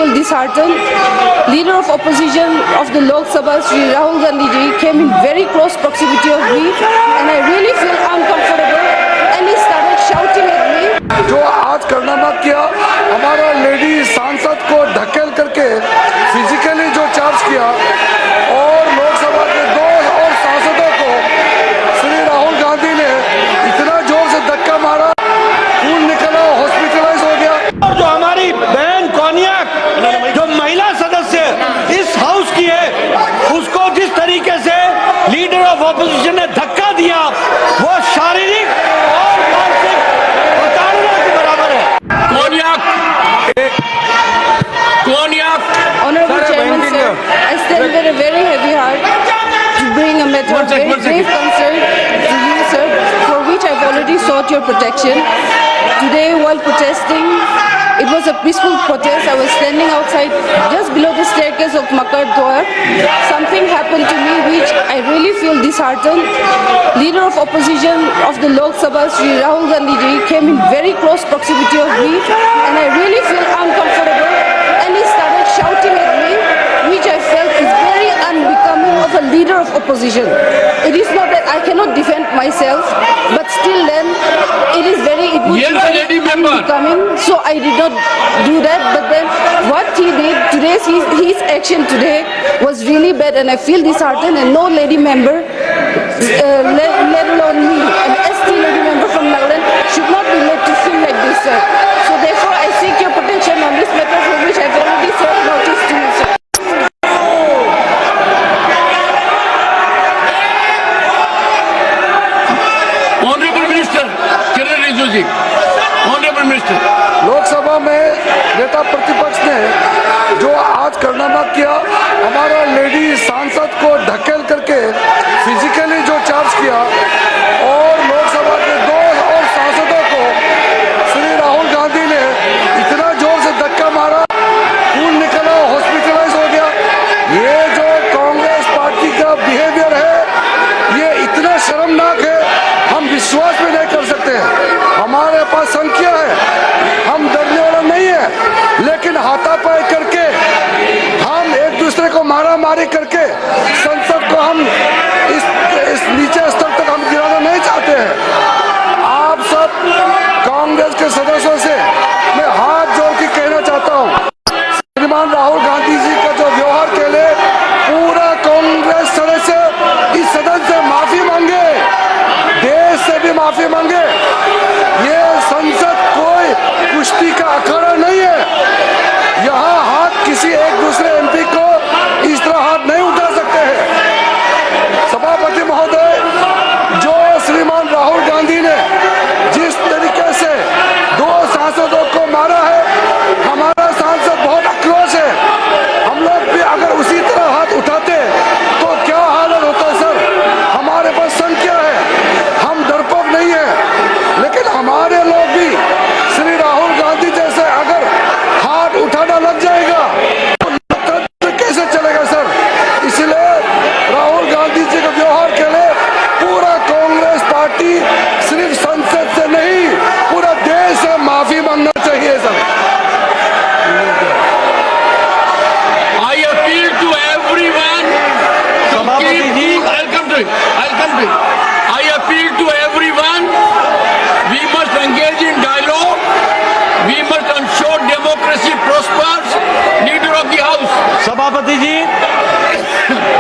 feel disheartened. Leader of opposition of the Lok Sabha, Shri Rahul Gandhi ji, came in very close proximity of me, and I really feel uncomfortable. And he started shouting at me. जो आज कारनामा किया, हमारा lady सांसद को धकेल करके physically जो चार्ज किया और लोकसभा के 2 और सांसदों को श्री राहुल गांधी ने इतना जोर से धक्का मारा, खून निकला, हॉस्पिटलाइज हो गया। और जो हमारी बहन कोनियाक जो महिला सदस्य इस हाउस की है, उसको जिस तरीके से लीडर ऑफ ऑपोजिशन ने धक्का दिया, वो शारीरिक और मानसिक प्रताड़ना के बराबर है। Honorable Chairman, sir, I stand with a very heavy heart to bring a matter of very grave concern to you, sir, for which I've already sought your protection. Today, while protesting, it was a peaceful protest. I was standing outside just below the staircase of Makar Dwar. Something happened to me which I really feel disheartened. Leader of opposition of the Lok Sabha, Shri Rahul Gandhi ji, came in very close proximity of me, and I really feel uncomfortable. And he started shouting at me, which I felt is very unbecoming of a leader of opposition. It is not that I cannot defend myself, but still then it would be very unbecoming. So I did not do that. But then what he did today, his action today was really bad, and I feel disheartened. And no lady member, let alone me, an ST lady member from Nagaland, should not be made to feel like this, sir. So therefore, I seek your protection on this matter, for which I have already served notice to you, sir. Honorable Minister, Kiran Rijiju ji, Honorable Minister. Lok Sabha में नेता प्रतिपक्ष ने जो आज कारनामा किया, हमारा lady सांसद को धकेल करके फिजिकली जो चार्ज किया और लोकसभा के 2 और सांसदों को श्री राहुल गांधी ने इतना जोर से धक्का मारा, खून निकला, हॉस्पिटलाइज हो गया। ये जो कांग्रेस पार्टी का बिहेवियर है, ये इतना शर्मनाक है, हम विश्वास भी नहीं कर सकते हैं। हमारे पास संख्या है, हम डरने वाला नहीं है, लेकिन हाथापाई करके हम एक दूसरे को मारा मारी करके संसद को हम इस नीचे स्तर तक हम गिराना नहीं चाहते हैं। आप सब कांग्रेस के सदस्यों से मैं हाथ जोड़ के कहना चाहता हूँ, श्रीमान राहुल गांधी जी का जो व्यवहार के लिए पूरा कांग्रेस सदस्य इस सदन से माफी मांगे, देश से भी माफी मांगे। ये संसद कोई कुश्ती का अखाड़ा नहीं है, यहाँ हाथ किसी एक दूसरे एमपी को इस तरह हाथ नहीं उठा सकते हैं। सभापति महोदय, जो श्रीमान राहुल गांधी ने जिस तरीके से 2 सांसदों को मारा है, हमारा सांसद बहुत आक्रोश है। हम लोग भी अगर उसी तरह हाथ उठाते तो क्या हालत होता सर। हमारे पास संख्या है, हम डरपोक नहीं है, लेकिन हमारे लोग भी श्री राहुल गांधी जैसे अगर हाथ उठाना लग जाएगा तो कैसे चलेगा सर। इसलिए राहुल गांधी जी के व्यवहार के लिए पूरा कांग्रेस पार्टी सिर्फ संसद से नहीं, पूरा देश से माफी मांगना चाहिए sir. I appeal to everyone. I'll come to it. I appeal to everyone. We must engage in dialogue. We must ensure democracy prospers. Leader of the House. सभापति जी,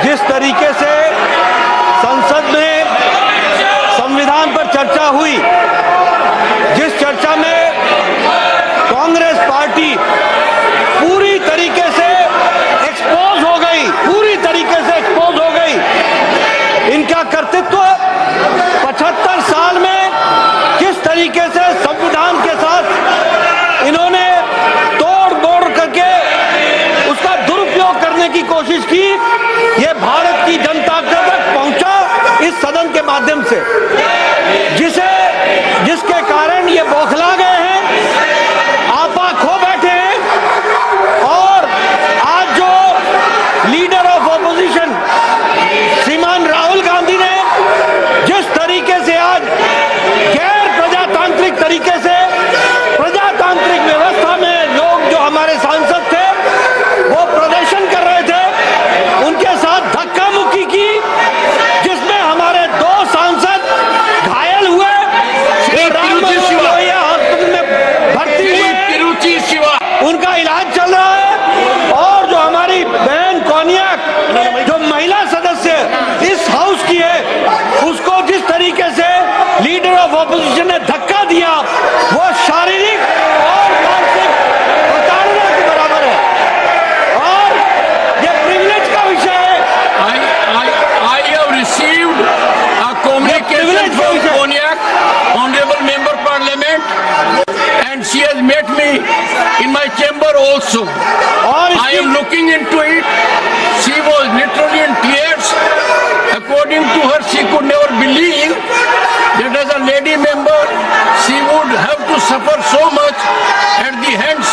जिस तरीके से संसद में संविधान पर चर्चा हुई, जिस चर्चा में कांग्रेस पार्टी पूरी तरीके से एक्सपोज हो गई, पूरी तरीके से एक्सपोज हो गई। इनका कर्तृत्व 75 साल में किस तरीके से संविधान के साथ इन्होंने तोड़ मोड़ करके उसका दुरुपयोग करने की कोशिश की, ये भारत की जनता तक पहुंचा इस सदन के माध्यम से, जिसके कारण ये बौखला गए हैं, आपा खो बैठे हैं। और आज जो लीडर ऑफ ऑपोजिशन श्रीमान राहुल गांधी ने जिस तरीके से आज गैर प्रजातांत्रिक तरीके से प्रजातांत्रिक व्यवस्था में लोग जो हमारे सांसद थे ऑपोजिशन ने धक्का दिया वो शारीरिक और मानसिक प्रताड़ना के बराबर है और ये प्रिविलेज का विषय है। I have received a communication from Konyak, Honorable Member Parliament, and she has met me in my chamber also. और I am looking into it. She was literally in tears. According to her, she could never believe that as a lady member, she would have to suffer so much at the hands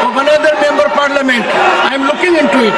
of another member parliament. I am looking into it.